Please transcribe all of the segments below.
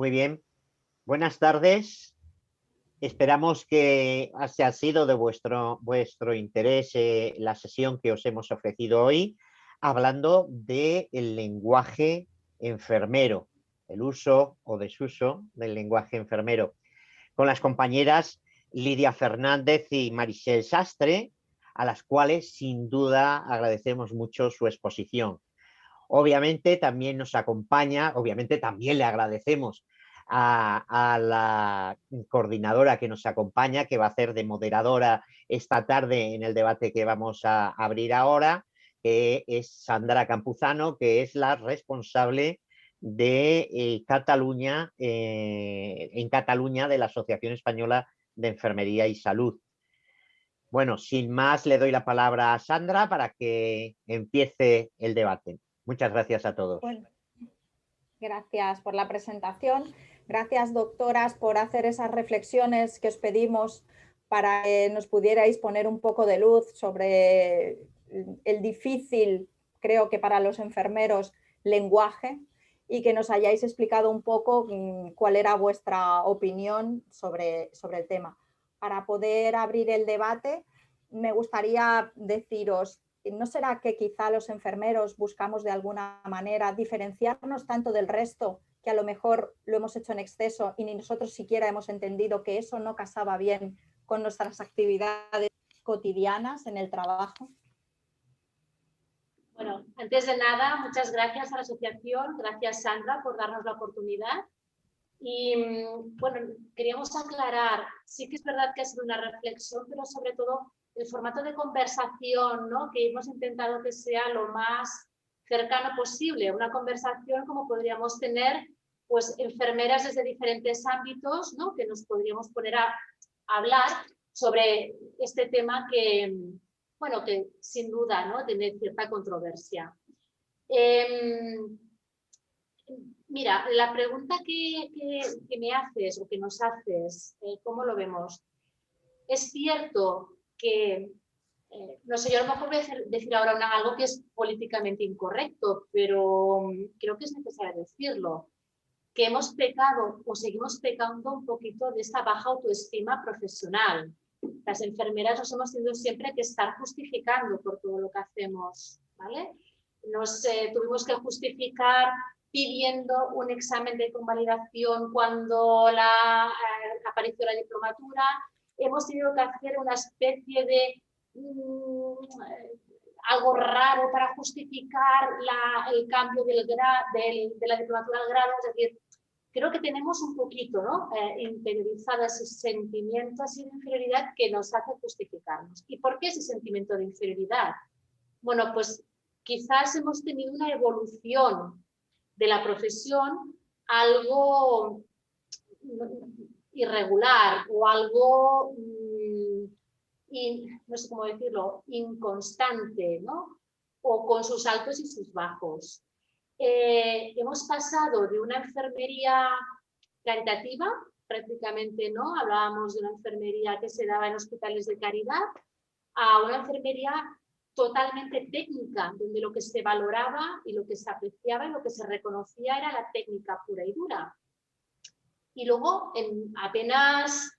Muy bien. Buenas tardes. Esperamos que haya sido de vuestro interés la sesión que os hemos ofrecido hoy, hablando del lenguaje enfermero, el uso o desuso del lenguaje enfermero, con las compañeras Lidia Fernández y Marisel Sastre, a las cuales sin duda agradecemos mucho su exposición. Obviamente también nos acompaña, obviamente también le agradecemos a la coordinadora que nos acompaña, que va a hacer de moderadora esta tarde en el debate que vamos a abrir ahora, que es Sandra Campuzano, que es la responsable de Cataluña, en Cataluña, de la Asociación Española de Enfermería y Salud. Bueno, sin más, le doy la palabra a Sandra para que empiece el debate. Muchas gracias a todos. Bueno, gracias por la presentación. Gracias, doctoras, por hacer esas reflexiones que os pedimos para que nos pudierais poner un poco de luz sobre el difícil, creo que para los enfermeros, lenguaje, y que nos hayáis explicado un poco cuál era vuestra opinión sobre el tema. Para poder abrir el debate, me gustaría deciros, ¿no será que quizá los enfermeros buscamos de alguna manera diferenciarnos tanto del resto, que a lo mejor lo hemos hecho en exceso y ni nosotros siquiera hemos entendido que eso no casaba bien con nuestras actividades cotidianas en el trabajo? Bueno, antes de nada, muchas gracias a la asociación, gracias Sandra por darnos la oportunidad. Y bueno, queríamos aclarar, sí que es verdad que ha sido una reflexión, pero sobre todo el formato de conversación, ¿no? Que hemos intentado que sea lo más cercano posible, una conversación como podríamos tener pues enfermeras desde diferentes ámbitos, ¿no? Que nos podríamos poner a hablar sobre este tema que, bueno, que sin duda, ¿no? Tiene cierta controversia. Mira, la pregunta que me haces o que nos haces, ¿cómo lo vemos? Es cierto que, no sé, yo a lo mejor voy a decir ahora algo que es políticamente incorrecto, pero creo que es necesario decirlo, que hemos pecado o seguimos pecando un poquito de esta baja autoestima profesional. Las enfermeras nos hemos tenido siempre que estar justificando por todo lo que hacemos, ¿vale? Nos tuvimos que justificar pidiendo un examen de convalidación cuando apareció la diplomatura. Hemos tenido que hacer una especie de algo raro para justificar el cambio de la diplomatura al grado. Es decir, creo que tenemos un poquito, ¿no? Interiorizado ese sentimiento así de inferioridad que nos hace justificarnos. ¿Y por qué ese sentimiento de inferioridad? Bueno, pues quizás hemos tenido una evolución de la profesión algo irregular o algo, no sé cómo decirlo, inconstante, ¿no? O con sus altos y sus bajos. Hemos pasado de una enfermería caritativa, prácticamente, ¿no? Hablábamos de una enfermería que se daba en hospitales de caridad, a una enfermería totalmente técnica, donde lo que se valoraba y lo que se apreciaba y lo que se reconocía era la técnica pura y dura. Y luego, en apenas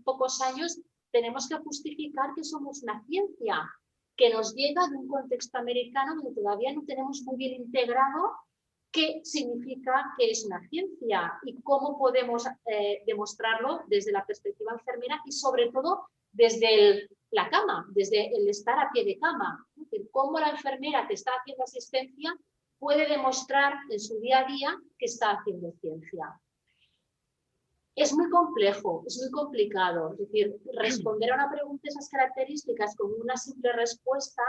pocos años, tenemos que justificar que somos una ciencia que nos llega de un contexto americano donde todavía no tenemos muy bien integrado qué significa que es una ciencia y cómo podemos demostrarlo desde la perspectiva enfermera y sobre todo desde la cama, desde el estar a pie de cama. Cómo la enfermera que está haciendo asistencia puede demostrar en su día a día que está haciendo ciencia. Es muy complejo, es muy complicado. Es decir, responder a una pregunta de esas características con una simple respuesta,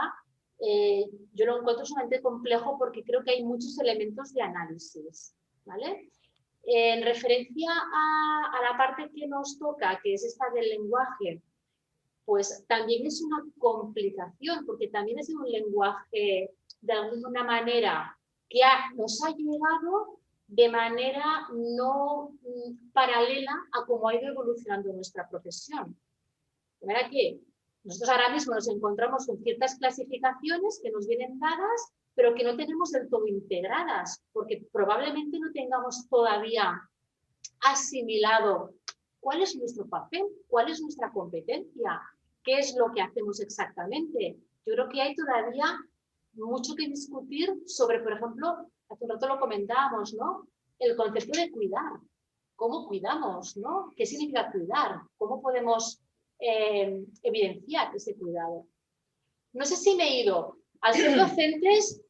yo lo encuentro sumamente complejo porque creo que hay muchos elementos de análisis, ¿vale? En referencia a la parte que nos toca, que es esta del lenguaje, pues también es una complicación, porque también es un lenguaje de alguna manera que nos ha llegado de manera no paralela a cómo ha ido evolucionando nuestra profesión. De manera que nosotros ahora mismo nos encontramos con ciertas clasificaciones que nos vienen dadas pero que no tenemos del todo integradas, porque probablemente no tengamos todavía asimilado cuál es nuestro papel, cuál es nuestra competencia, qué es lo que hacemos exactamente. Yo creo que hay todavía mucho que discutir sobre, por ejemplo, hace un rato lo comentábamos, ¿no? El concepto de cuidar. ¿Cómo cuidamos, no? ¿Qué significa cuidar? ¿Cómo podemos evidenciar ese cuidado? No sé si me he ido. Al ser docentes,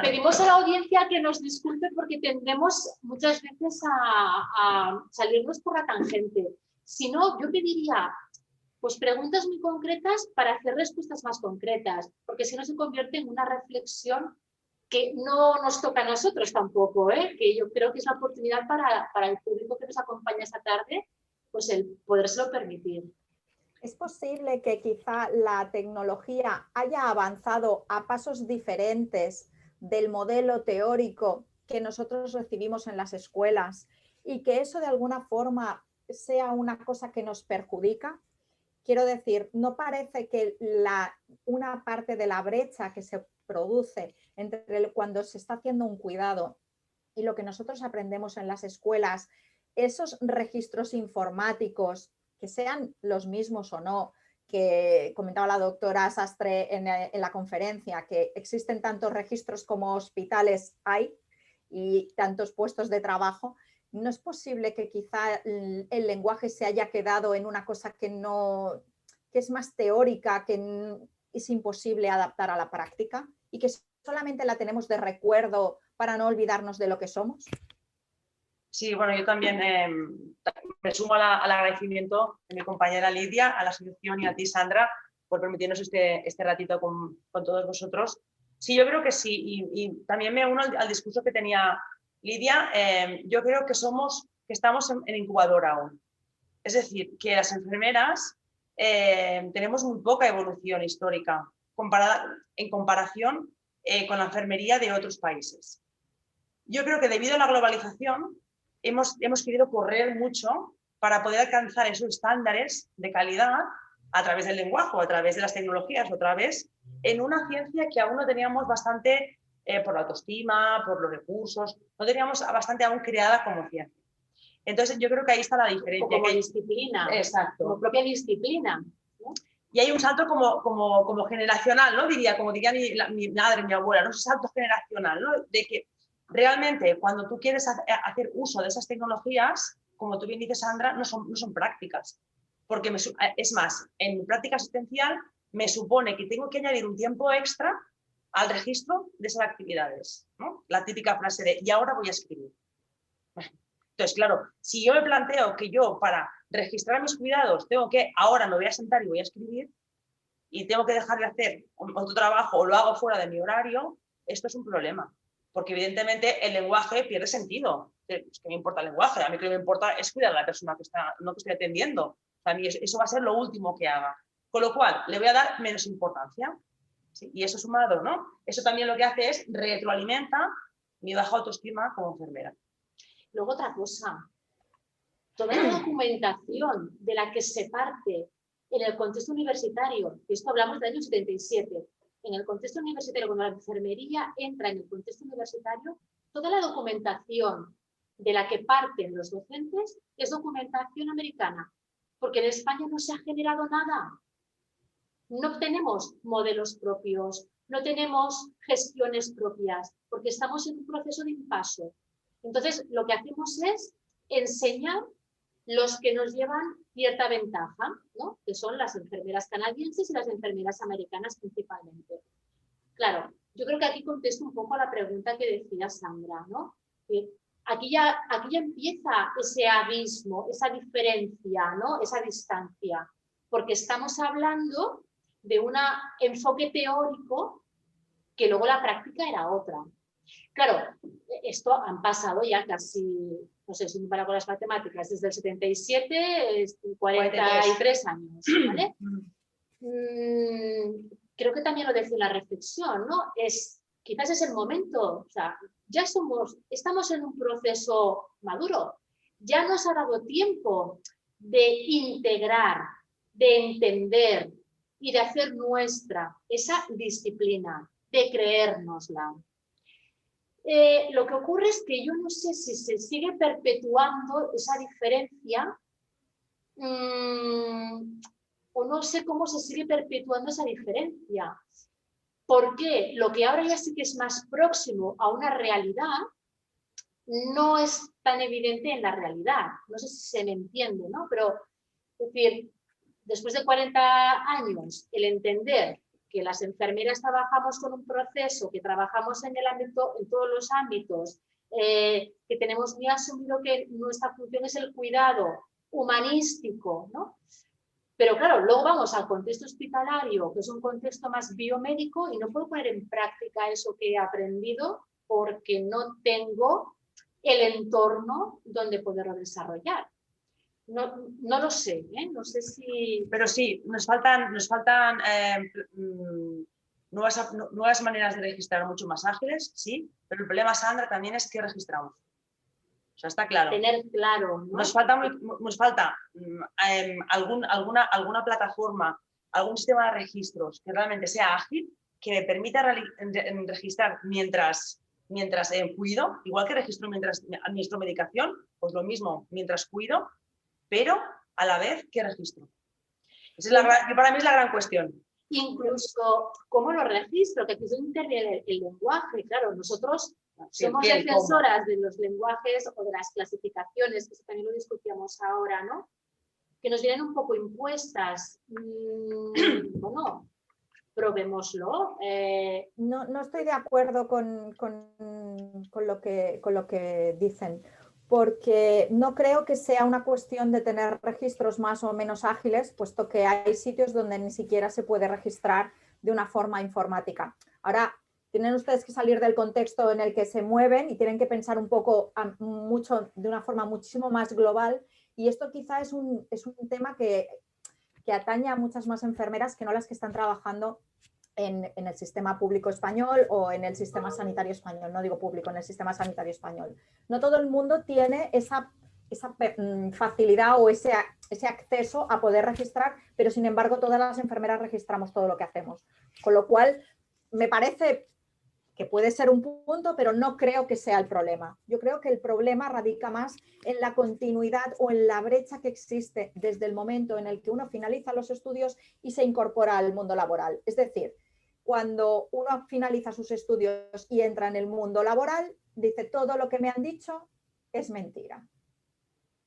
pedimos a la audiencia que nos disculpe porque tendemos muchas veces a salirnos por la tangente. Si no, yo pediría pues preguntas muy concretas para hacer respuestas más concretas, porque si no se convierte en una reflexión que no nos toca a nosotros tampoco, que yo creo que es la oportunidad para el público que nos acompaña esta tarde, pues el podérselo permitir. ¿Es posible que quizá la tecnología haya avanzado a pasos diferentes del modelo teórico que nosotros recibimos en las escuelas y que eso de alguna forma sea una cosa que nos perjudica? Quiero decir, ¿no parece que una parte de la brecha que se produce entre cuando se está haciendo un cuidado y lo que nosotros aprendemos en las escuelas, esos registros informáticos, que sean los mismos o no, que comentaba la doctora Sastre en la conferencia, que existen tantos registros como hospitales hay y tantos puestos de trabajo? ¿No es posible que quizá el lenguaje se haya quedado en una cosa que es más teórica, que es imposible adaptar a la práctica y que solamente la tenemos de recuerdo para no olvidarnos de lo que somos? Sí, bueno, yo también me sumo al agradecimiento de mi compañera Lidia, a la asociación y a ti, Sandra, por permitirnos este ratito con todos vosotros. Sí, yo creo que sí, y también me uno al discurso que tenía Lidia. Yo creo que estamos en incubadora aún. Es decir, que las enfermeras tenemos muy poca evolución histórica en comparación con la enfermería de otros países. Yo creo que debido a la globalización hemos querido correr mucho para poder alcanzar esos estándares de calidad a través del lenguaje, a través de las tecnologías, otra vez, en una ciencia que aún no teníamos bastante, por la autoestima, por los recursos, no teníamos bastante aún creada como ciencia. Entonces yo creo que ahí está la diferencia. Como disciplina. Exacto. Como propia disciplina, ¿no? Y hay un salto como generacional, ¿no? Como diría mi madre, mi abuela, ¿no? Ese salto generacional, ¿no? De que realmente cuando tú quieres hacer uso de esas tecnologías, como tú bien dices, Sandra, no son prácticas. Porque es más, en mi práctica asistencial me supone que tengo que añadir un tiempo extra al registro de esas actividades, ¿no? La típica frase de, y ahora voy a escribir. Entonces, claro, si yo me planteo que yo para registrar mis cuidados ahora me voy a sentar y voy a escribir y tengo que dejar de hacer otro trabajo o lo hago fuera de mi horario, esto es un problema. Porque evidentemente el lenguaje pierde sentido. Es que me importa el lenguaje, a mí lo que me importa es cuidar a la persona que estoy atendiendo. A mí eso va a ser lo último que haga. Con lo cual, le voy a dar menos importancia. ¿Sí? Y eso sumado, ¿no? Eso también lo que hace es retroalimenta mi baja autoestima como enfermera. Luego otra cosa, toda la documentación de la que se parte en el contexto universitario, y esto hablamos del año 77, en el contexto universitario, cuando la enfermería entra en el contexto universitario, toda la documentación de la que parten los docentes es documentación americana, porque en España no se ha generado nada. No tenemos modelos propios, no tenemos gestiones propias, porque estamos en un proceso de impaso. Entonces, lo que hacemos es enseñar los que nos llevan cierta ventaja, ¿no? Que son las enfermeras canadienses y las enfermeras americanas principalmente. Claro, yo creo que aquí contesto un poco a la pregunta que decía Sandra, ¿no? Que aquí ya empieza ese abismo, esa diferencia, ¿no? Esa distancia, porque estamos hablando de un enfoque teórico que luego la práctica era otra. Claro, esto han pasado ya casi, no sé si me paro con las matemáticas, desde el 77, 43 años, ¿vale? Creo que también lo decía la reflexión, ¿no? Quizás es el momento, o sea, estamos en un proceso maduro, ya nos ha dado tiempo de integrar, de entender y de hacer nuestra esa disciplina. de creérnosla. Lo que ocurre es que yo no sé si se sigue perpetuando esa diferencia o no sé cómo se sigue perpetuando esa diferencia. Porque lo que ahora ya sí que es más próximo a una realidad no es tan evidente en la realidad. No sé si se me entiende, ¿no? Pero, es decir, después de 40 años, el entender que las enfermeras trabajamos con un proceso, que trabajamos en todos los ámbitos, que tenemos muy asumido que nuestra función es el cuidado humanístico, ¿no? Pero claro, luego vamos al contexto hospitalario, que es un contexto más biomédico, y no puedo poner en práctica eso que he aprendido porque no tengo el entorno donde poderlo desarrollar. No lo sé, ¿eh? No sé si... Pero sí, nos faltan nuevas maneras de registrar mucho más ágiles, sí, pero el problema, Sandra, también es que registramos. O sea, está claro. Tener claro, ¿no? Nos falta alguna plataforma, algún sistema de registros que realmente sea ágil, que me permita registrar mientras cuido, igual que registro mientras administro medicación, pues lo mismo mientras cuido, pero a la vez que registro. Esa es para mí es la gran cuestión. Incluso, ¿cómo lo registro? Que aquí interviene el lenguaje. Claro, nosotros somos defensoras de los lenguajes o de las clasificaciones, que también lo discutíamos ahora, ¿no? Que nos vienen un poco impuestas. Bueno, probémoslo. No estoy de acuerdo con lo que dicen, porque no creo que sea una cuestión de tener registros más o menos ágiles, puesto que hay sitios donde ni siquiera se puede registrar de una forma informática. Ahora, tienen ustedes que salir del contexto en el que se mueven y tienen que pensar un poco de una forma muchísimo más global, y esto quizá es un tema que atañe a muchas más enfermeras que no las que están trabajando en el sistema público español o en el sistema sanitario español, no digo público, en el sistema sanitario español. No todo el mundo tiene esa facilidad o ese acceso a poder registrar, pero sin embargo todas las enfermeras registramos todo lo que hacemos. Con lo cual, me parece que puede ser un punto, pero no creo que sea el problema. Yo creo que el problema radica más en la continuidad o en la brecha que existe desde el momento en el que uno finaliza los estudios y se incorpora al mundo laboral. Es decir, cuando uno finaliza sus estudios y entra en el mundo laboral, dice todo lo que me han dicho es mentira.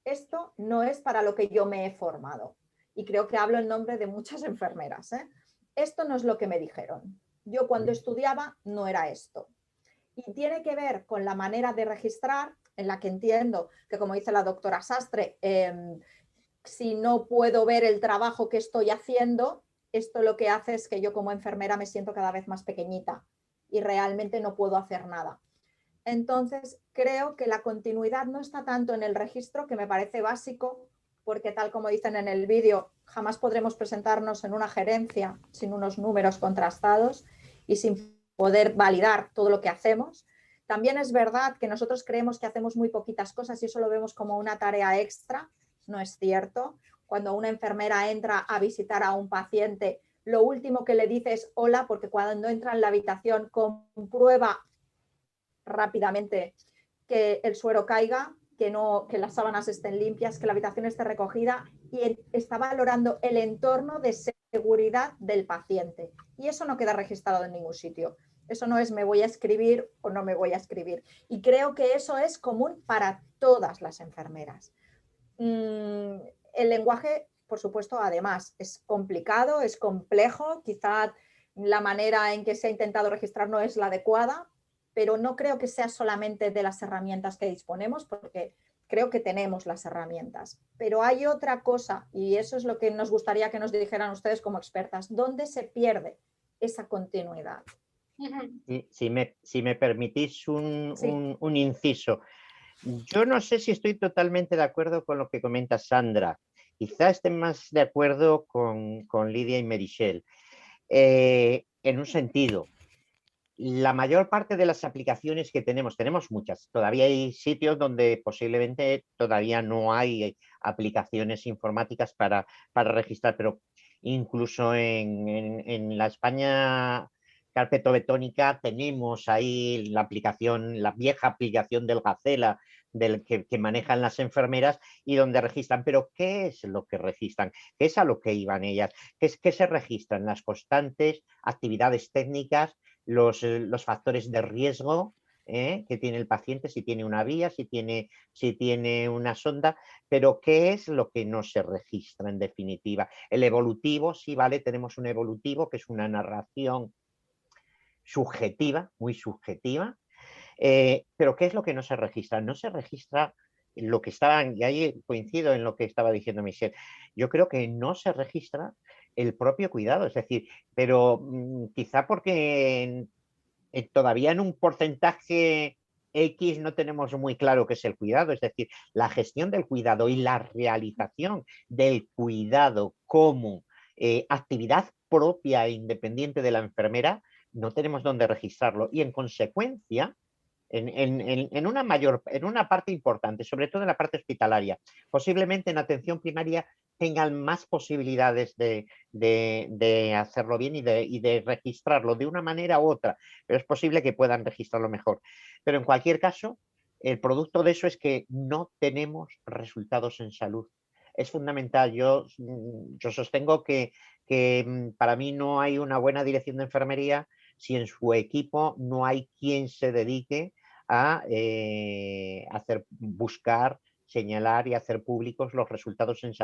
Esto no es para lo que yo me he formado. Y creo que hablo en nombre de muchas enfermeras, ¿eh? Esto no es lo que me dijeron. Yo cuando estudiaba no era esto. Y tiene que ver con la manera de registrar, en la que entiendo que, como dice la doctora Sastre, si no puedo ver el trabajo que estoy haciendo, esto lo que hace es que yo como enfermera me siento cada vez más pequeñita y realmente no puedo hacer nada. Entonces, creo que la continuidad no está tanto en el registro, que me parece básico, porque tal como dicen en el vídeo, jamás podremos presentarnos en una gerencia sin unos números contrastados y sin poder validar todo lo que hacemos. También es verdad que nosotros creemos que hacemos muy poquitas cosas y eso lo vemos como una tarea extra. No es cierto. Cuando una enfermera entra a visitar a un paciente, lo último que le dice es hola, porque cuando entra en la habitación comprueba rápidamente que el suero caiga, que las sábanas estén limpias, que la habitación esté recogida, y está valorando el entorno de seguridad del paciente. Y eso no queda registrado en ningún sitio. Eso no es me voy a escribir o no me voy a escribir. Y creo que eso es común para todas las enfermeras. El lenguaje, por supuesto, además, es complicado, es complejo. Quizá la manera en que se ha intentado registrar no es la adecuada, pero no creo que sea solamente de las herramientas que disponemos, porque creo que tenemos las herramientas. Pero hay otra cosa, y eso es lo que nos gustaría que nos dijeran ustedes como expertas: ¿dónde se pierde esa continuidad? Si me permitís Sí. un inciso. Yo no sé si estoy totalmente de acuerdo con lo que comenta Sandra. Quizá esté más de acuerdo con Lidia y Merichel. En un sentido, la mayor parte de las aplicaciones que tenemos muchas. Todavía hay sitios donde posiblemente todavía no hay aplicaciones informáticas para registrar, pero incluso en la España carpetobetónica, tenemos ahí la aplicación, la vieja aplicación del Gacela, que manejan las enfermeras y donde registran. Pero ¿qué es lo que registran? ¿Qué es a lo que iban ellas? ¿Qué se registran? Las constantes actividades técnicas, los factores de riesgo que tiene el paciente, si tiene una vía, si tiene una sonda, pero ¿qué es lo que no se registra en definitiva? El evolutivo, sí, vale, tenemos un evolutivo que es una narración subjetiva, muy subjetiva, pero ¿qué es lo que no se registra? No se registra lo que estaban, y ahí coincido en lo que estaba diciendo Michelle, yo creo que no se registra el propio cuidado, es decir, pero quizá porque todavía en un porcentaje X no tenemos muy claro qué es el cuidado, es decir, la gestión del cuidado y la realización del cuidado como actividad propia e independiente de la enfermera, no tenemos dónde registrarlo y en consecuencia, en una parte importante, sobre todo en la parte hospitalaria, posiblemente en atención primaria tengan más posibilidades de hacerlo bien y de registrarlo de una manera u otra, pero es posible que puedan registrarlo mejor. Pero en cualquier caso, el producto de eso es que no tenemos resultados en salud. Es fundamental. Yo sostengo que para mí no hay una buena dirección de enfermería si en su equipo no hay quien se dedique a buscar, señalar y hacer públicos los resultados en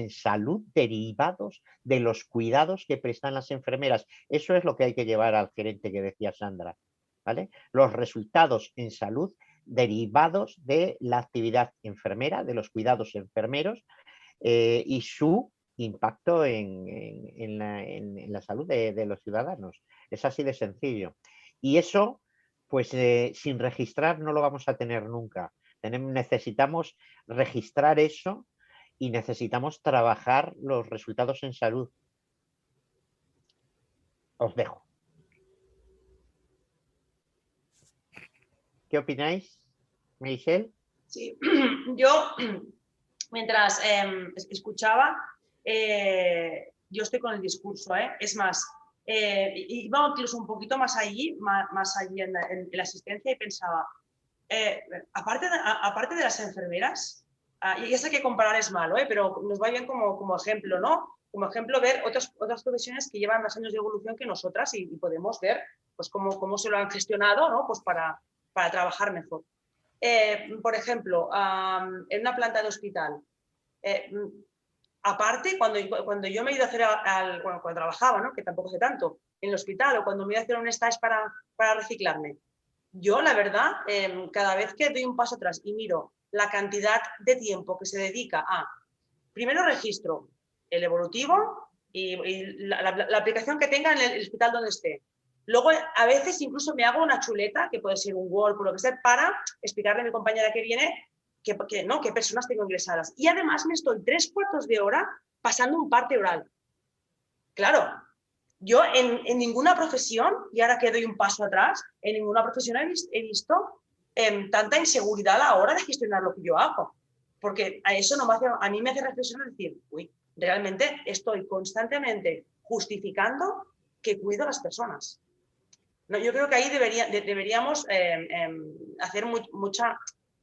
salud derivados de los cuidados que prestan las enfermeras. Eso es lo que hay que llevar al gerente que decía Sandra, ¿vale? Los resultados en salud derivados de la actividad enfermera, de los cuidados enfermeros y su impacto en la salud de los ciudadanos. Es así de sencillo. Y eso, pues sin registrar no lo vamos a tener nunca. Necesitamos registrar eso y necesitamos trabajar los resultados en salud. Os dejo. ¿Qué opináis, Michelle? Sí, yo mientras escuchaba, yo estoy con el discurso, es más, iba incluso un poquito más allí en la asistencia y pensaba, aparte de las enfermeras, y ya sé que comparar es malo, pero nos va bien como ejemplo, ¿no? Como ejemplo ver otras profesiones que llevan más años de evolución que nosotras y podemos ver pues, cómo se lo han gestionado, ¿no? Pues para trabajar mejor. Por ejemplo, en una planta de hospital, aparte, cuando yo me he ido a hacer, cuando trabajaba, ¿no? Que tampoco hace tanto, en el hospital o cuando me iba a hacer un stage para reciclarme, yo, la verdad, cada vez que doy un paso atrás y miro la cantidad de tiempo que se dedica a, primero registro el evolutivo y la aplicación que tenga en el hospital donde esté. Luego, a veces incluso me hago una chuleta, que puede ser un Word o lo que sea, para explicarle a mi compañera que viene qué personas tengo ingresadas. Y además me estoy 3/4 de hora pasando un parte oral. Claro, yo en ninguna profesión, y ahora que doy un paso atrás, en ninguna profesión he visto tanta inseguridad a la hora de gestionar lo que yo hago. Porque a mí me hace reflexionar decir, uy, realmente estoy constantemente justificando que cuido a las personas. No, yo creo que ahí deberíamos hacer mucha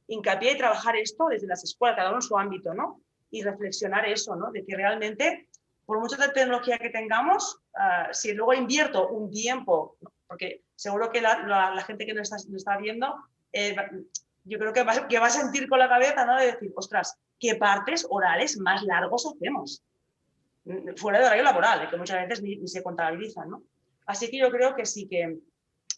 hincapié y trabajar esto desde las escuelas, cada uno en su ámbito, ¿no? Y reflexionar eso, ¿no? De que realmente, por mucha tecnología que tengamos, si luego invierto un tiempo, ¿no? Porque seguro que la gente que nos está viendo, yo creo que va a sentir con la cabeza, ¿no? De decir, ostras, ¿qué partes orales más largos hacemos? Fuera de horario laboral, que muchas veces ni se contabilizan, ¿no? Así que yo creo que sí que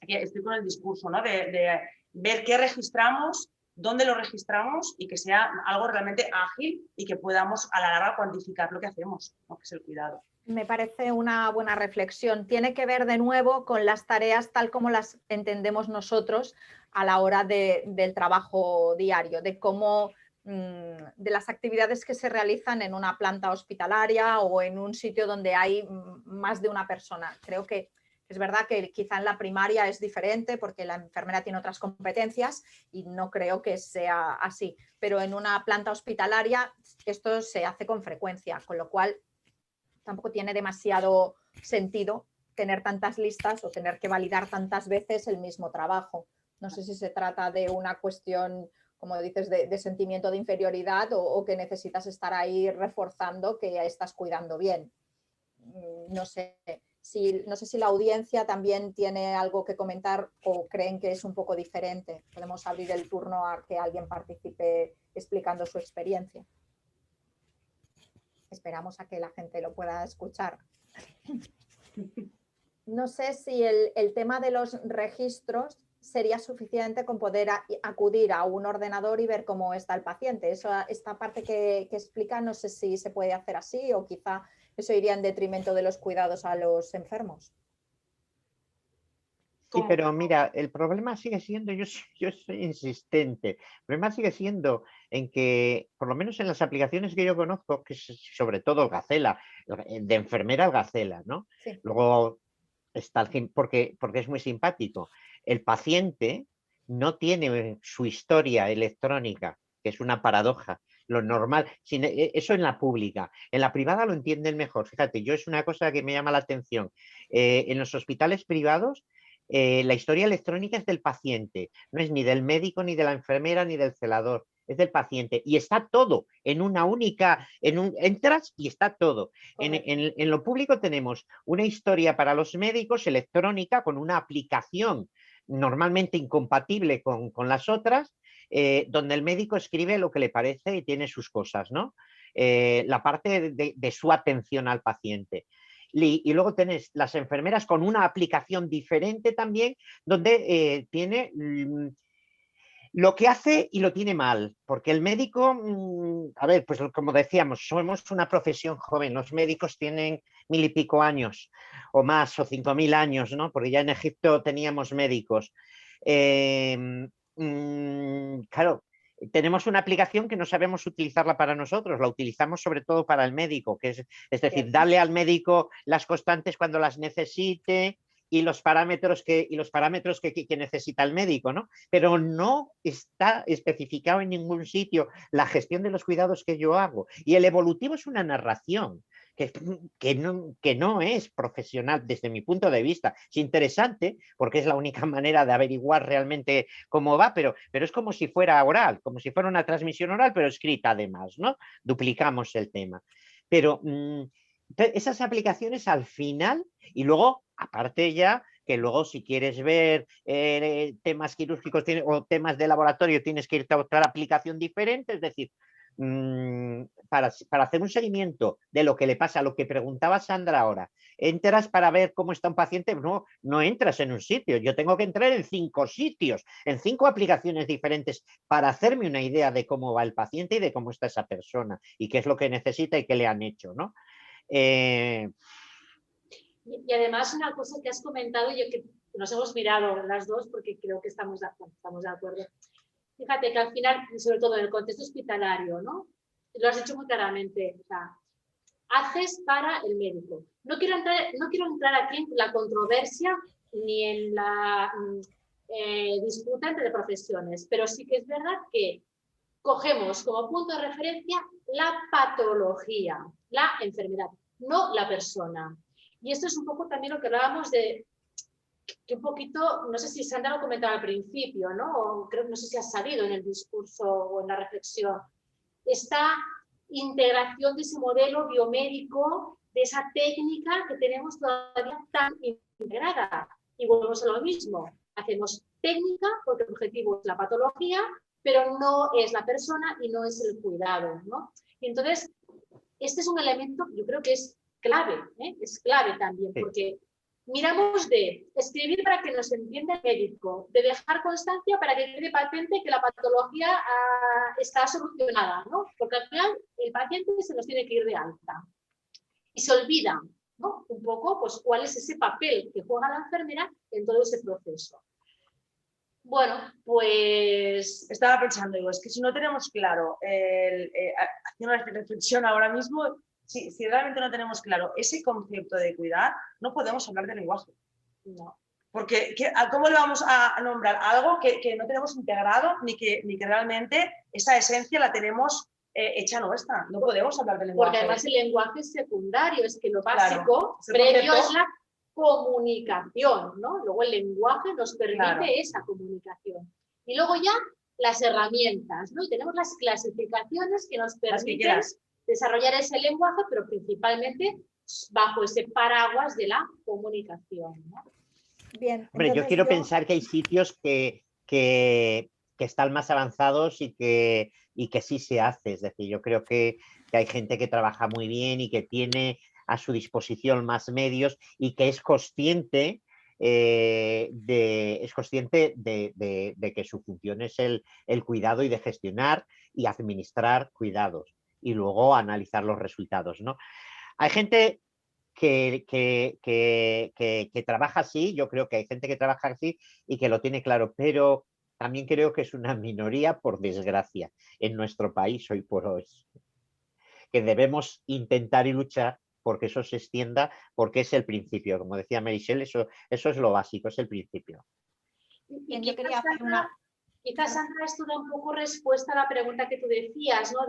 estoy con el discurso, ¿no? De ver qué registramos, dónde lo registramos y que sea algo realmente ágil y que podamos a la larga cuantificar lo que hacemos, ¿no? Que es el cuidado. Me parece una buena reflexión. Tiene que ver de nuevo con las tareas tal como las entendemos nosotros a la hora del trabajo diario, de cómo de las actividades que se realizan en una planta hospitalaria o en un sitio donde hay más de una persona. Creo que es verdad que quizá en la primaria es diferente porque la enfermera tiene otras competencias y no creo que sea así, pero en una planta hospitalaria esto se hace con frecuencia, con lo cual tampoco tiene demasiado sentido tener tantas listas o tener que validar tantas veces el mismo trabajo. No sé si se trata de una cuestión, como dices, de sentimiento de inferioridad o que necesitas estar ahí reforzando que estás cuidando bien. No sé si la audiencia también tiene algo que comentar o creen que es un poco diferente. Podemos abrir el turno a que alguien participe explicando su experiencia. Esperamos a que la gente lo pueda escuchar. No sé si el tema de los registros sería suficiente con poder acudir a un ordenador y ver cómo está el paciente. Esta parte que explica, no sé si se puede hacer así o quizá eso iría en detrimento de los cuidados a los enfermos. Sí, pero mira, el problema sigue siendo, yo soy insistente, el problema sigue siendo en que, por lo menos en las aplicaciones que yo conozco, que es sobre todo el Gacela, de enfermera el Gacela, ¿no? Sí. Luego está porque es muy simpático. El paciente no tiene su historia electrónica, que es una paradoja. Lo normal, eso en la pública. En la privada lo entienden mejor. Fíjate, yo es una cosa que me llama la atención. En los hospitales privados, la historia electrónica es del paciente, no es ni del médico, ni de la enfermera, ni del celador, es del paciente. Y está todo en una única, entras y está todo. En lo público tenemos una historia para los médicos electrónica con una aplicación normalmente incompatible con las otras, donde el médico escribe lo que le parece y tiene sus cosas, ¿no? La parte de su atención al paciente. Y luego tenés las enfermeras con una aplicación diferente también, donde tiene lo que hace y lo tiene mal, porque el médico, a ver, pues como decíamos, somos una profesión joven, los médicos tienen 1000 y pico años o más, o 5000 años, ¿no? Porque ya en Egipto teníamos médicos. Claro, tenemos una aplicación que no sabemos utilizarla para nosotros, la utilizamos sobre todo para el médico, que es decir, darle al médico las constantes cuando las necesite y los parámetros que necesita el médico, ¿no? Pero no está especificado en ningún sitio la gestión de los cuidados que yo hago. Y el evolutivo es una narración que no es profesional desde mi punto de vista. Es interesante porque es la única manera de averiguar realmente cómo va, pero es como si fuera oral, como si fuera una transmisión oral, pero escrita además, ¿no? Duplicamos el tema. Pero esas aplicaciones al final, y luego, aparte ya, que luego si quieres ver temas quirúrgicos o temas de laboratorio, tienes que irte a otra aplicación diferente, es decir, para hacer un seguimiento de lo que le pasa, lo que preguntaba Sandra ahora, entras para ver cómo está un paciente, no entras en un sitio, yo tengo que entrar en 5 sitios, en 5 aplicaciones diferentes para hacerme una idea de cómo va el paciente y de cómo está esa persona y qué es lo que necesita y qué le han hecho, ¿no? Y además una cosa que has comentado, yo que nos hemos mirado las dos porque creo que estamos de acuerdo. Fíjate que al final, sobre todo en el contexto hospitalario, ¿no? Lo has dicho muy claramente, o sea, haces para el médico. No quiero entrar aquí en la controversia ni en la disputa entre profesiones, pero sí que es verdad que cogemos como punto de referencia la patología, la enfermedad, no la persona. Y esto es un poco también lo que hablábamos de que un poquito, no sé si Sandra lo comentaba al principio, ¿no? O creo, no sé si ha salido en el discurso o en la reflexión, esta integración de ese modelo biomédico, de esa técnica que tenemos todavía tan integrada. Y volvemos a lo mismo, hacemos técnica porque el objetivo es la patología, pero no es la persona y no es el cuidado, ¿no? Y entonces, este es un elemento, yo creo que es clave también, porque miramos de escribir para que nos entienda el médico, de dejar constancia para que quede patente que la patología está solucionada, ¿no? Porque al final el paciente se nos tiene que ir de alta. Y se olvida, ¿no? Un poco, pues, cuál es ese papel que juega la enfermera en todo ese proceso. Bueno, pues estaba pensando, digo, es que si no tenemos claro, haciendo una reflexión ahora mismo, si realmente no tenemos claro ese concepto de cuidar, no podemos hablar de lenguaje. No. Porque ¿cómo le vamos a nombrar algo que no tenemos integrado ni que realmente esa esencia la tenemos hecha nuestra? No podemos hablar de lenguaje. Porque además el lenguaje es secundario, es que lo básico, claro, previo es la comunicación, ¿no? Luego el lenguaje nos permite esa comunicación. Y luego ya las herramientas, ¿no? Y tenemos las clasificaciones que nos permiten desarrollar ese lenguaje, pero principalmente bajo ese paraguas de la comunicación, ¿no? Bien, hombre, yo quiero pensar que hay sitios que están más avanzados y que sí se hace. Es decir, yo creo que hay gente que trabaja muy bien y que tiene a su disposición más medios y que es consciente de que su función es el cuidado y de gestionar y administrar cuidados y luego analizar los resultados, ¿no? Hay gente que trabaja así, yo creo que hay gente que trabaja así y que lo tiene claro, pero también creo que es una minoría, por desgracia, en nuestro país hoy por hoy, que debemos intentar y luchar porque eso se extienda, porque es el principio, como decía Meritxell, eso es lo básico, es el principio. Y quizás, Sandra, esto da un poco respuesta a la pregunta que tú decías, ¿no?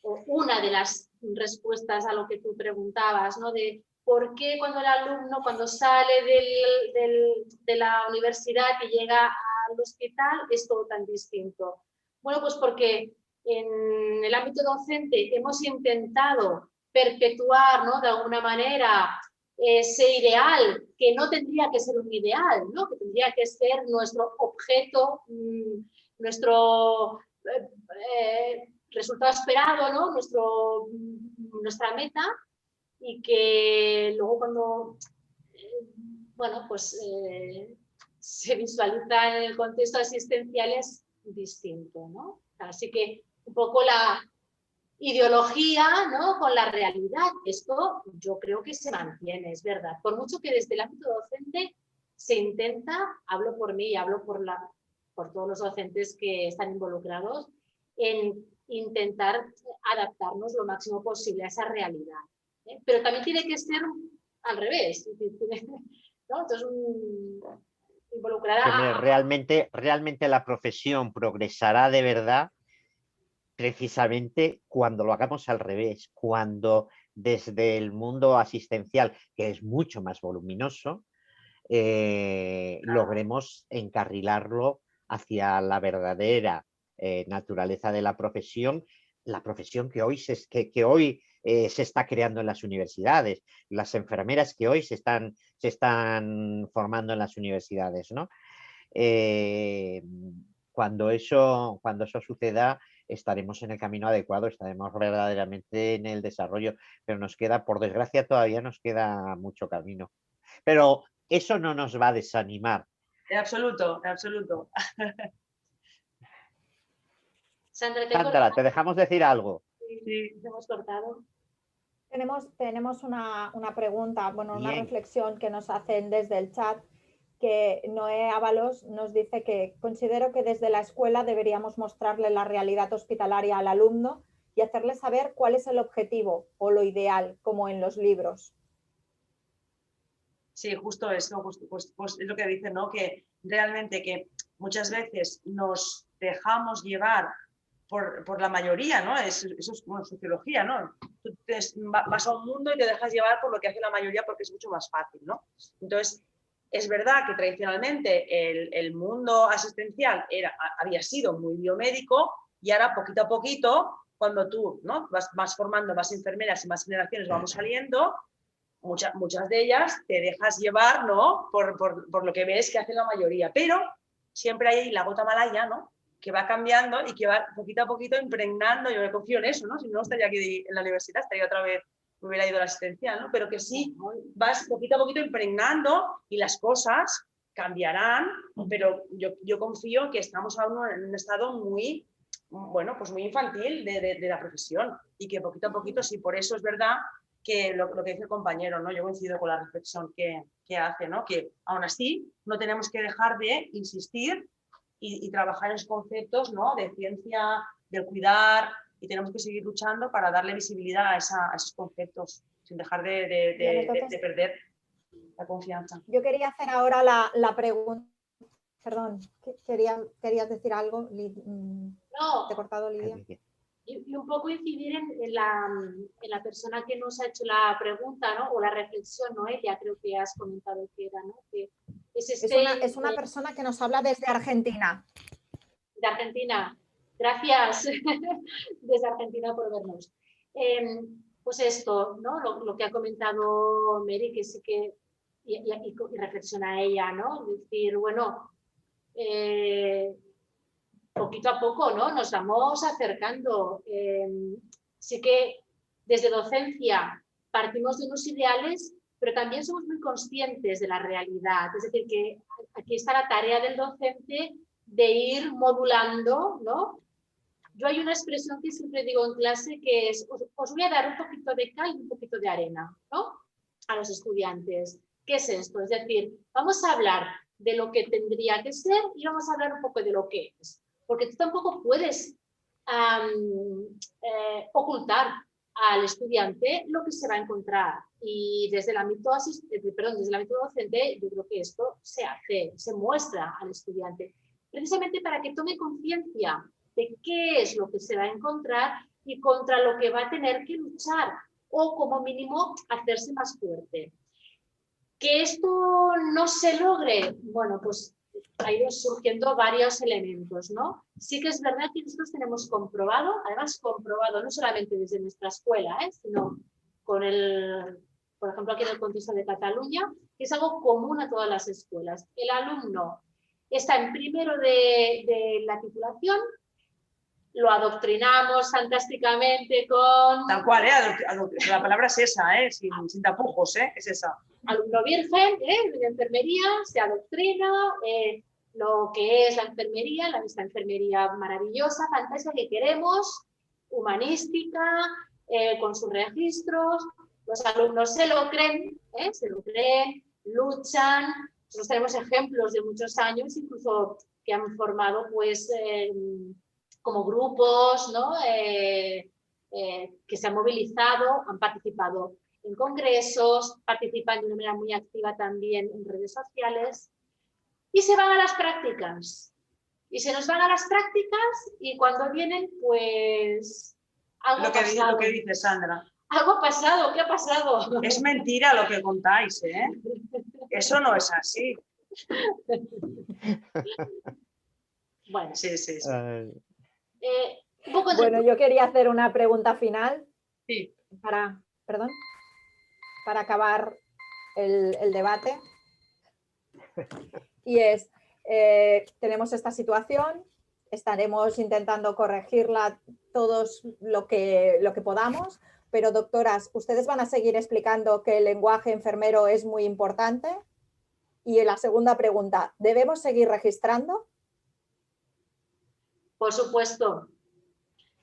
O una de las respuestas a lo que tú preguntabas, ¿no? De por qué cuando el alumno, cuando sale de la universidad y llega al hospital, es todo tan distinto. Bueno, pues porque en el ámbito docente hemos intentado perpetuar, ¿no? De alguna manera ese ideal, que no tendría que ser un ideal, ¿no? Que tendría que ser nuestro objeto, nuestro resultado esperado, ¿no? Nuestra meta, y que luego cuando bueno, pues se visualiza en el contexto asistencial es distinto, ¿no? Así que un poco la ideología, ¿no? Con la realidad, esto yo creo que se mantiene, es verdad. Por mucho que desde el ámbito docente se intenta, hablo por mí y hablo por todos los docentes que están involucrados, en intentar adaptarnos lo máximo posible a esa realidad. Pero también tiene que ser al revés, ¿no? Entonces, involucrada realmente la profesión progresará de verdad precisamente cuando lo hagamos al revés, cuando desde el mundo asistencial, que es mucho más voluminoso, logremos encarrilarlo hacia la verdadera naturaleza de la profesión que hoy se está creando en las universidades, las enfermeras que hoy se están formando en las universidades, ¿no? Cuando eso suceda, estaremos en el camino adecuado, estaremos verdaderamente en el desarrollo, pero por desgracia, todavía nos queda mucho camino. Pero eso no nos va a desanimar. En absoluto, en absoluto. Sandra, ¿te dejamos decir algo? Sí, te hemos cortado. Tenemos una pregunta, bueno, Bien. una reflexión que nos hacen desde el chat, que Noé Ábalos nos dice que considero que desde la escuela deberíamos mostrarle la realidad hospitalaria al alumno y hacerle saber cuál es el objetivo o lo ideal, como en los libros. Sí, justo eso, pues es lo que dicen, ¿no? Que realmente que muchas veces nos dejamos llevar por la mayoría, ¿no? Eso es como sociología, ¿no? Tú vas a un mundo y te dejas llevar por lo que hace la mayoría porque es mucho más fácil, ¿no? Entonces, es verdad que tradicionalmente el mundo asistencial había sido muy biomédico y ahora poquito a poquito, cuando tú, ¿no? vas formando más enfermeras y más generaciones vamos saliendo, muchas de ellas te dejas llevar, ¿no? por lo que ves que hace la mayoría, pero siempre hay la gota malaya, ¿no? Que va cambiando y que va poquito a poquito impregnando. Yo me confío en eso, ¿no? Si no estaría aquí en la universidad, estaría otra vez, me hubiera ido a la asistencial, ¿no? Pero que sí, vas poquito a poquito impregnando y las cosas cambiarán, pero yo confío que estamos aún en un estado muy, bueno, pues muy infantil de la profesión y que poquito a poquito, sí, por eso es verdad que lo que dice el compañero, ¿no? Yo coincido con la reflexión que hace, ¿no? Que aún así no tenemos que dejar de insistir y trabajar en esos conceptos, ¿no? De ciencia, del cuidar, y tenemos que seguir luchando para darle visibilidad a esos conceptos sin dejar de perder la confianza. Yo quería hacer ahora la pregunta. Perdón, ¿querías decir algo? No. ¿Te he cortado, Lidia? Y un poco incidir en la persona que nos ha hecho la pregunta, ¿no? O la reflexión, Noelia, creo que has comentado que era, ¿no? Que es una persona que nos habla desde Argentina. De Argentina. Gracias desde Argentina por vernos. Pues esto, ¿no? Lo que ha comentado Mary, que sí que, y reflexiona ella, ¿no? Decir, bueno, poquito a poco, ¿no? Nos vamos acercando. Sí que desde docencia partimos de unos ideales, pero también somos muy conscientes de la realidad. Es decir, que aquí está la tarea del docente de ir modulando, ¿no? Yo hay una expresión que siempre digo en clase que es, os voy a dar un poquito de cal y un poquito de arena, ¿no? A los estudiantes. ¿Qué es esto? Es decir, vamos a hablar de lo que tendría que ser y vamos a hablar un poco de lo que es. Porque tú tampoco puedes ocultar al estudiante lo que se va a encontrar. Y desde el ámbito, desde el ámbito docente, yo creo que esto se hace, se muestra al estudiante, precisamente para que tome conciencia de qué es lo que se va a encontrar y contra lo que va a tener que luchar o como mínimo hacerse más fuerte. Que esto no se logre, bueno, pues ha ido surgiendo varios elementos, ¿no? Sí que es verdad que nosotros tenemos comprobado, además comprobado no solamente desde nuestra escuela, sino con por ejemplo, aquí en el contexto de Cataluña, que es algo común a todas las escuelas. El alumno está en primero de la titulación, lo adoctrinamos fantásticamente con... Tal cual, la palabra es esa, sin tapujos, es esa. Alumno virgen, de enfermería, se adoctrina, lo que es la enfermería, esta enfermería maravillosa, fantástica que queremos, humanística, con sus registros, los alumnos se lo creen, luchan. Nosotros tenemos ejemplos de muchos años, incluso que han formado pues como grupos, ¿no? Que se han movilizado, han participado en congresos, participan de una manera muy activa también en redes sociales y se van a las prácticas. Y se nos van a las prácticas y cuando vienen, pues algo lo que dice Sandra. Algo pasado, ¿qué ha pasado? Es mentira lo que contáis, ¿eh? Eso no es así. Bueno, sí. Bueno, yo quería hacer una pregunta final. Sí. Para acabar el debate. Y es, tenemos esta situación, estaremos intentando corregirla todos lo que podamos, pero doctoras, ustedes van a seguir explicando que el lenguaje enfermero es muy importante. Y la segunda pregunta, ¿debemos seguir registrando? Por supuesto.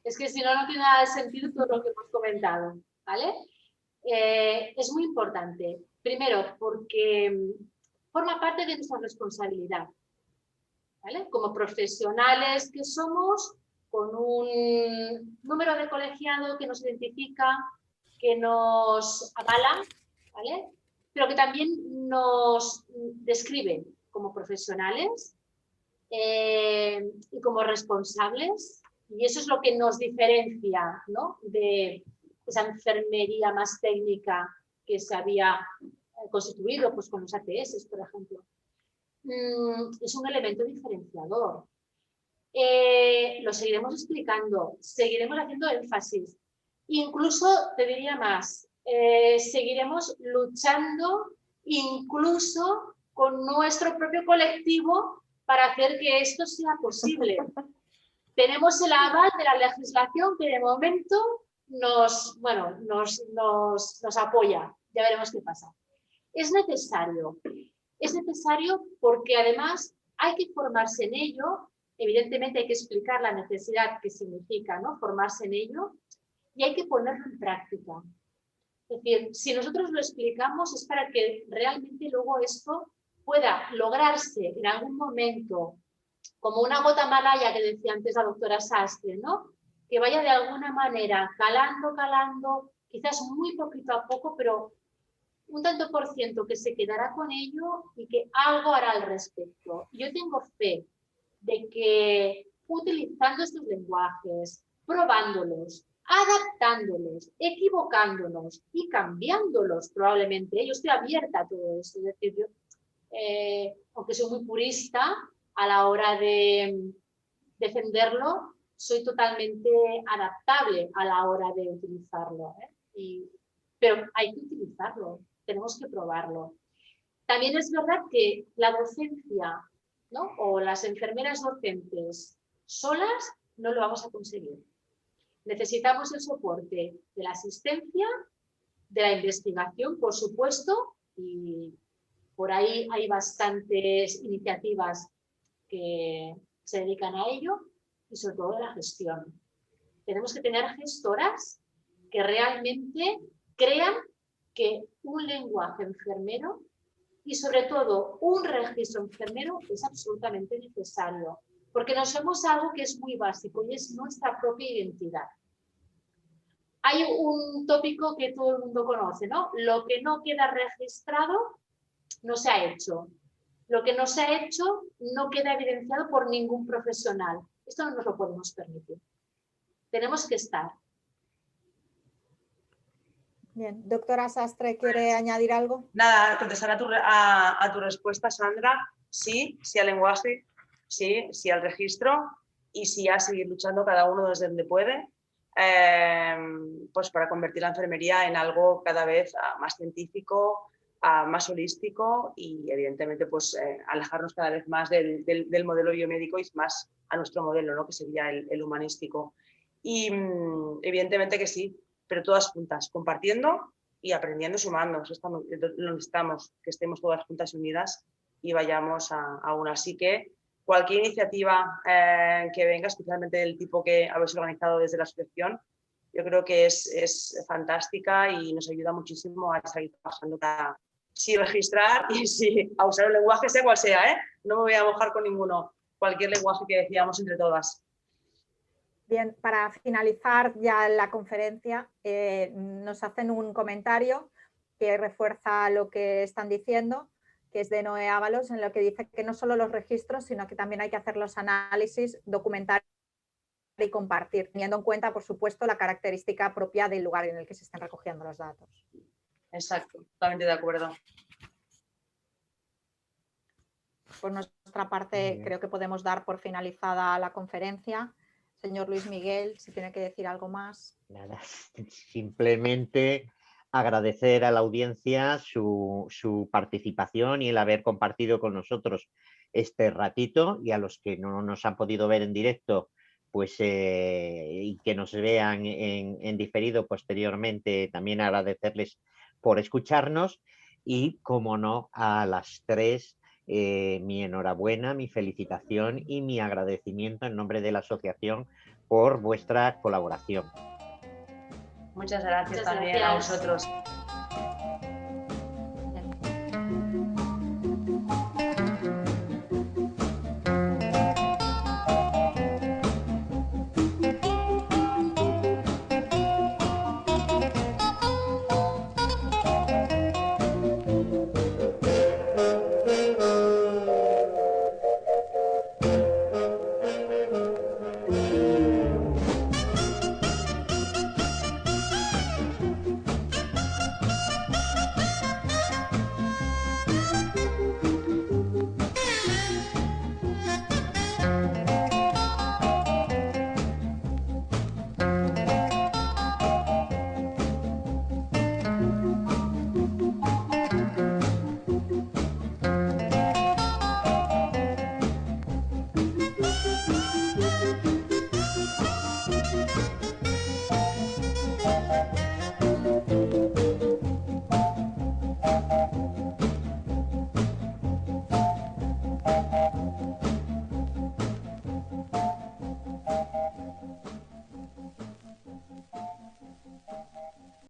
Es que si no, no tiene nada de sentido todo lo que hemos comentado, ¿vale? Es muy importante. Primero, porque forma parte de nuestra responsabilidad, ¿vale? Como profesionales que somos, con un número de colegiado que nos identifica, que nos avala, ¿vale? Pero que también nos describe como profesionales y como responsables. Y eso es lo que nos diferencia, ¿no? De esa enfermería más técnica que se había constituido pues, con los ATS, por ejemplo. Es un elemento diferenciador. Lo seguiremos explicando, seguiremos haciendo énfasis. Incluso, te diría más, seguiremos luchando incluso con nuestro propio colectivo para hacer que esto sea posible. Tenemos el aval de la legislación que de momento nos apoya. Ya veremos qué pasa. Es necesario porque además hay que formarse en ello. Evidentemente hay que explicar la necesidad que significa, ¿no? Formarse en ello y hay que ponerlo en práctica. Es decir, si nosotros lo explicamos es para que realmente luego esto pueda lograrse en algún momento como una gota malaya que decía antes la doctora Sastre, ¿no? Que vaya de alguna manera calando, quizás muy poquito a poco, pero un tanto por ciento que se quedará con ello y que algo hará al respecto. Yo tengo fe de que utilizando estos lenguajes, probándolos, adaptándolos, equivocándonos y cambiándolos probablemente. Yo estoy abierta a todo esto, es decir, yo, aunque soy muy purista a la hora de defenderlo, soy totalmente adaptable a la hora de utilizarlo, pero hay que utilizarlo, tenemos que probarlo. También es verdad que la docencia, ¿no?, o las enfermeras docentes solas no lo vamos a conseguir. Necesitamos el soporte de la asistencia, de la investigación, por supuesto, y por ahí hay bastantes iniciativas que se dedican a ello, y sobre todo de la gestión. Tenemos que tener gestoras que realmente crean que un lenguaje enfermero y sobre todo un registro enfermero es absolutamente necesario, porque nos somos algo que es muy básico y es nuestra propia identidad. Hay un tópico que todo el mundo conoce, ¿no? Lo que no queda registrado no se ha hecho. Lo que no se ha hecho no queda evidenciado por ningún profesional. Esto no nos lo podemos permitir. Tenemos que estar. Bien, doctora Sastre, ¿quiere añadir algo? Nada, contestar a tu respuesta, Sandra. Sí, sí al lenguaje, sí al registro y sí a seguir luchando cada uno desde donde puede, pues para convertir la enfermería en algo cada vez más científico, más holístico y evidentemente pues alejarnos cada vez más del modelo biomédico y más a nuestro modelo, ¿no?, que sería el humanístico. Y evidentemente que sí, pero todas juntas, compartiendo y aprendiendo, sumando. Lo necesitamos, que estemos todas juntas y unidas y vayamos a una. Así que cualquier iniciativa que venga, especialmente del tipo que habéis organizado desde la asociación, yo creo que es fantástica y nos ayuda muchísimo a seguir trabajando para sí registrar y sí a usar el lenguaje, sea cual sea, ¿eh? No me voy a mojar con ninguno. Cualquier lenguaje que decíamos entre todas. Bien, para finalizar ya la conferencia, nos hacen un comentario que refuerza lo que están diciendo, que es de Noé Ábalos, en lo que dice que no solo los registros, sino que también hay que hacer los análisis, documentar y compartir, teniendo en cuenta, por supuesto, la característica propia del lugar en el que se estén recogiendo los datos. Exacto, totalmente de acuerdo. Por nuestra parte, creo que podemos dar por finalizada la conferencia. Señor Luis Miguel, si tiene que decir algo más. Nada, simplemente agradecer a la audiencia su participación y el haber compartido con nosotros este ratito, y a los que no nos han podido ver en directo, pues y que nos vean en diferido posteriormente, también agradecerles por escucharnos y, como no, a las tres mi enhorabuena, mi felicitación y mi agradecimiento en nombre de la asociación por vuestra colaboración. Muchas gracias también a vosotros.